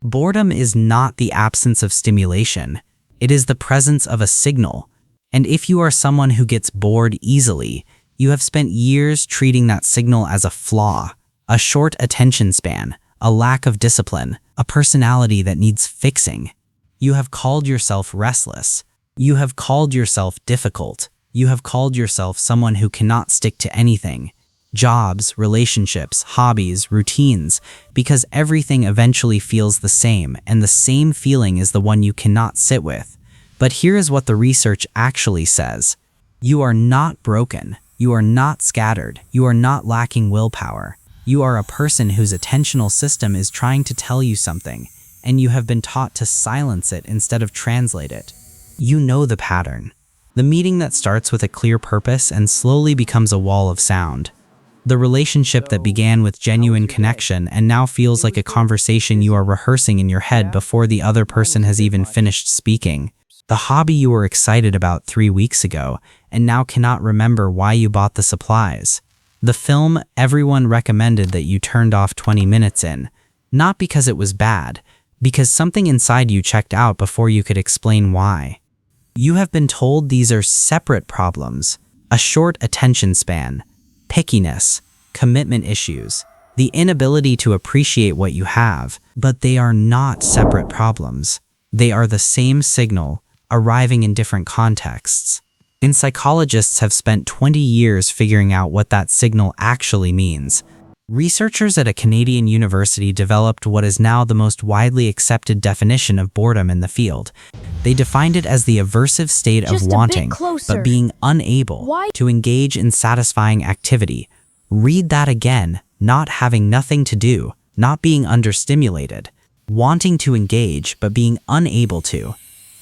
Boredom is not the absence of stimulation. It is the presence of a signal. And if you are someone who gets bored easily, you have spent years treating that signal as a flaw, a short attention span, a lack of discipline, a personality that needs fixing. You have called yourself restless. You have called yourself difficult. You have called yourself someone who cannot stick to anything. Jobs, relationships, hobbies, routines, because everything eventually feels the same, and the same feeling is the one you cannot sit with. But here is what the research actually says. You are not broken. You are not scattered. You are not lacking willpower. You are a person whose attentional system is trying to tell you something, and you have been taught to silence it instead of translate it. You know the pattern. The meeting that starts with a clear purpose and slowly becomes a wall of sound. The relationship that began with genuine connection and now feels like a conversation you are rehearsing in your head before the other person has even finished speaking. The hobby you were excited about 3 weeks ago and now cannot remember why you bought the supplies. The film everyone recommended that you turned off 20 minutes in, not because it was bad, because something inside you checked out before you could explain why. You have been told these are separate problems: a short attention span, pickiness, commitment issues, the inability to appreciate what you have, but they are not separate problems. They are the same signal, arriving in different contexts. And psychologists have spent 20 years figuring out what that signal actually means. Researchers at a Canadian university developed what is now the most widely accepted definition of boredom in the field. They defined it as the aversive state of wanting, but being unable to engage in satisfying activity. Read that again: not having nothing to do, not being understimulated, wanting to engage, but being unable to.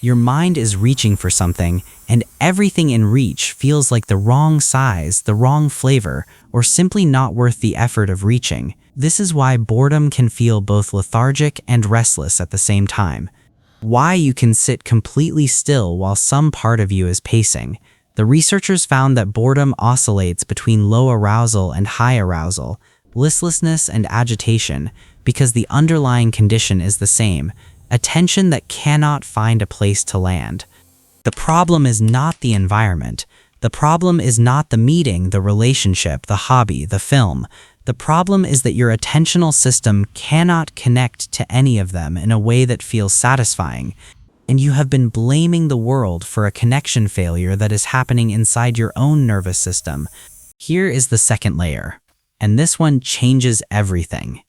Your mind is reaching for something, and everything in reach feels like the wrong size, the wrong flavor, or simply not worth the effort of reaching. This is why boredom can feel both lethargic and restless at the same time. Why you can sit completely still while some part of you is pacing. The researchers found that boredom oscillates between low arousal and high arousal, listlessness and agitation, because the underlying condition is the same: attention that cannot find a place to land. The problem is not the environment. The problem is not the meeting, the relationship, the hobby, the film. The problem is that your attentional system cannot connect to any of them in a way that feels satisfying, and you have been blaming the world for a connection failure that is happening inside your own nervous system. Here is the second layer, and this one changes everything.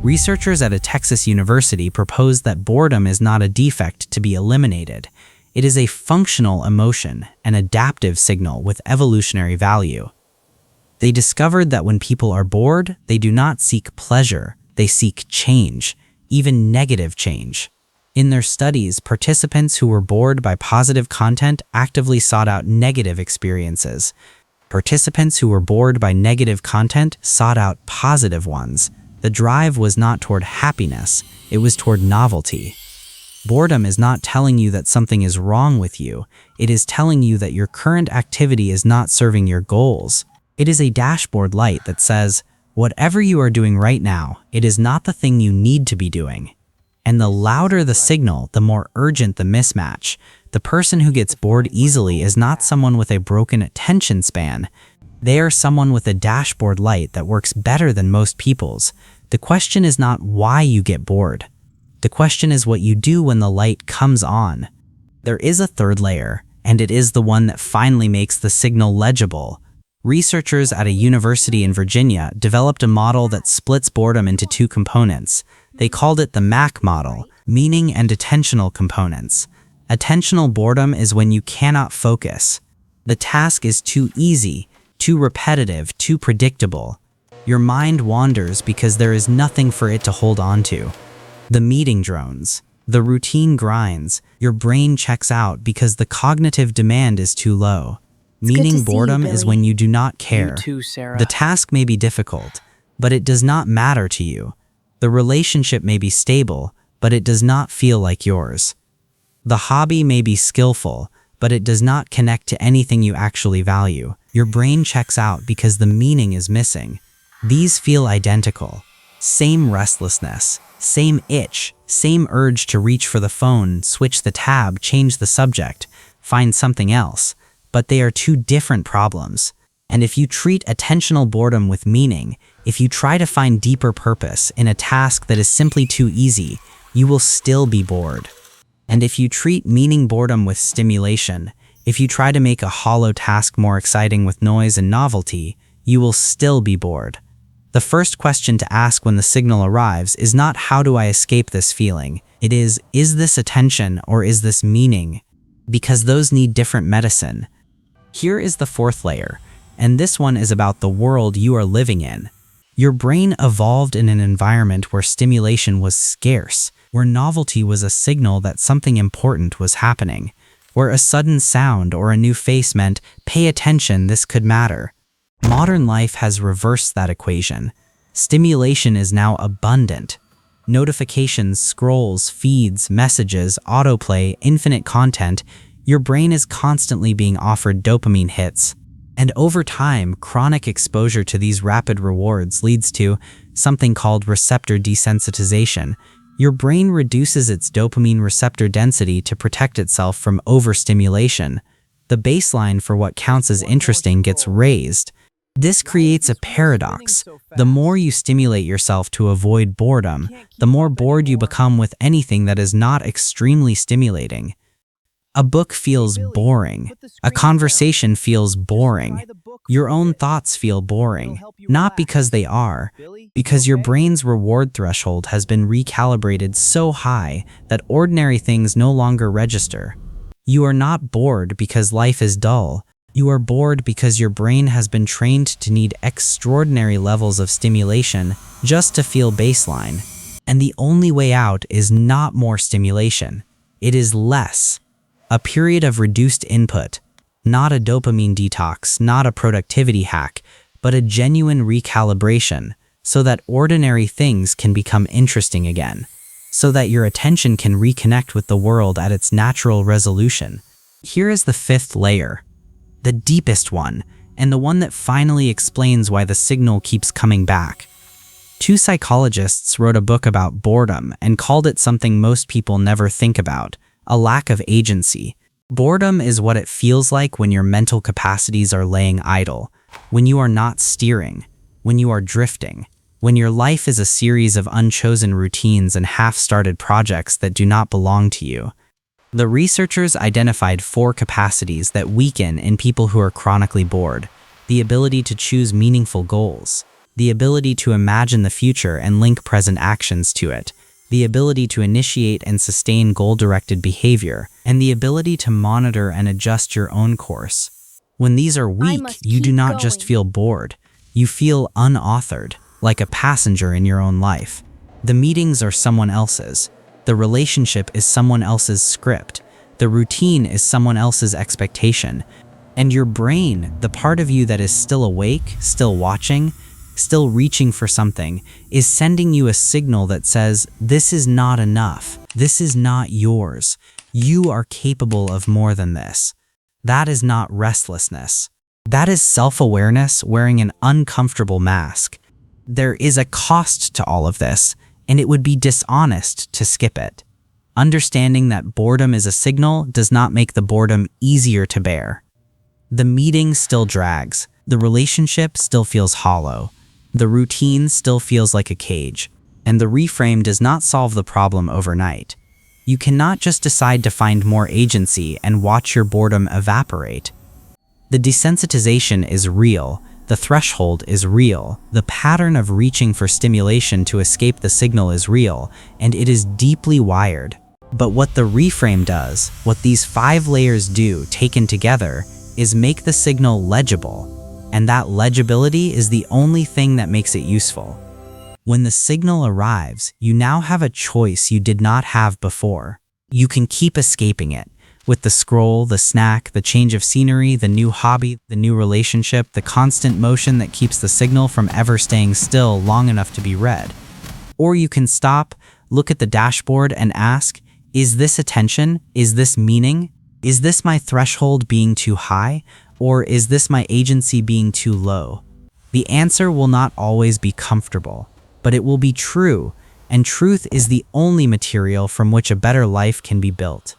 Researchers at a Texas university proposed that boredom is not a defect to be eliminated. It is a functional emotion, an adaptive signal with evolutionary value. They discovered that when people are bored, they do not seek pleasure, they seek change, even negative change. In their studies, participants who were bored by positive content actively sought out negative experiences. Participants who were bored by negative content sought out positive ones. The drive was not toward happiness, it was toward novelty. Boredom is not telling you that something is wrong with you. It is telling you that your current activity is not serving your goals. It is a dashboard light that says, whatever you are doing right now, it is not the thing you need to be doing. And the louder the signal, the more urgent the mismatch. The person who gets bored easily is not someone with a broken attention span. They are someone with a dashboard light that works better than most people's. The question is not why you get bored. The question is what you do when the light comes on. There is a third layer, and it is the one that finally makes the signal legible. Researchers at a university in Virginia developed a model that splits boredom into two components. They called it the MAC model, meaning and attentional components. Attentional boredom is when you cannot focus. The task is too easy, too repetitive, too predictable. Your mind wanders because there is nothing for it to hold on to. The meeting drones. The routine grinds. Your brain checks out because the cognitive demand is too low. Meaning boredom is when you do not care. You too, Sarah. The task may be difficult, but it does not matter to you. The relationship may be stable, but it does not feel like yours. The hobby may be skillful, but it does not connect to anything you actually value. Your brain checks out because the meaning is missing. These feel identical. Same restlessness, Same itch, same urge to reach for the phone, switch the tab, change the subject, find something else, but they are two different problems. And if you treat attentional boredom with meaning, if you try to find deeper purpose in a task that is simply too easy, you will still be bored. And if you treat meaning boredom with stimulation, if you try to make a hollow task more exciting with noise and novelty, you will still be bored. The first question to ask when the signal arrives is not how do I escape this feeling? It is this attention or is this meaning? Because those need different medicine. Here is the fourth layer, and this one is about the world you are living in. Your brain evolved in an environment where stimulation was scarce, where novelty was a signal that something important was happening, where a sudden sound or a new face meant, pay attention, this could matter. Modern life has reversed that equation. Stimulation is now abundant. Notifications, scrolls, feeds, messages, autoplay, infinite content. Your brain is constantly being offered dopamine hits. And over time, chronic exposure to these rapid rewards leads to something called receptor desensitization. Your brain reduces its dopamine receptor density to protect itself from overstimulation. The baseline for what counts as interesting gets raised. This creates a paradox. The more you stimulate yourself to avoid boredom, the more bored you become with anything that is not extremely stimulating. A book feels boring. A conversation feels boring. Your own thoughts feel boring, not because they are, because your brain's reward threshold has been recalibrated so high that ordinary things no longer register. You are not bored because life is dull. You are bored because your brain has been trained to need extraordinary levels of stimulation just to feel baseline. And the only way out is not more stimulation. It is less. A period of reduced input. Not a dopamine detox, not a productivity hack, but a genuine recalibration so that ordinary things can become interesting again. So that your attention can reconnect with the world at its natural resolution. Here is the fifth layer. The deepest one, and the one that finally explains why the signal keeps coming back. Two psychologists wrote a book about boredom and called it something most people never think about, a lack of agency. Boredom is what it feels like when your mental capacities are laying idle, when you are not steering, when you are drifting, when your life is a series of unchosen routines and half-started projects that do not belong to you. The researchers identified 4 capacities that weaken in people who are chronically bored: the ability to choose meaningful goals, the ability to imagine the future and link present actions to it, the ability to initiate and sustain goal-directed behavior, and the ability to monitor and adjust your own course. When these are weak, you do not just feel bored. You feel unauthored, like a passenger in your own life. The meetings are someone else's. The relationship is someone else's script. The routine is someone else's expectation. And your brain, the part of you that is still awake, still watching, still reaching for something, is sending you a signal that says, this is not enough. This is not yours. You are capable of more than this. That is not restlessness. That is self-awareness wearing an uncomfortable mask. There is a cost to all of this, and it would be dishonest to skip it. Understanding that boredom is a signal does not make the boredom easier to bear. The meeting still drags. The relationship still feels hollow. The routine still feels like a cage. And the reframe does not solve the problem overnight. You cannot just decide to find more agency and watch your boredom evaporate. The desensitization is real. The threshold is real. The pattern of reaching for stimulation to escape the signal is real, and it is deeply wired. But what the reframe does, what these 5 layers do taken together, is make the signal legible. And that legibility is the only thing that makes it useful. When the signal arrives, you now have a choice you did not have before. You can keep escaping it. With the scroll, the snack, the change of scenery, the new hobby, the new relationship, the constant motion that keeps the signal from ever staying still long enough to be read. Or you can stop, look at the dashboard and ask, is this attention? Is this meaning? Is this my threshold being too high? Or is this my agency being too low? The answer will not always be comfortable, but it will be true, and truth is the only material from which a better life can be built.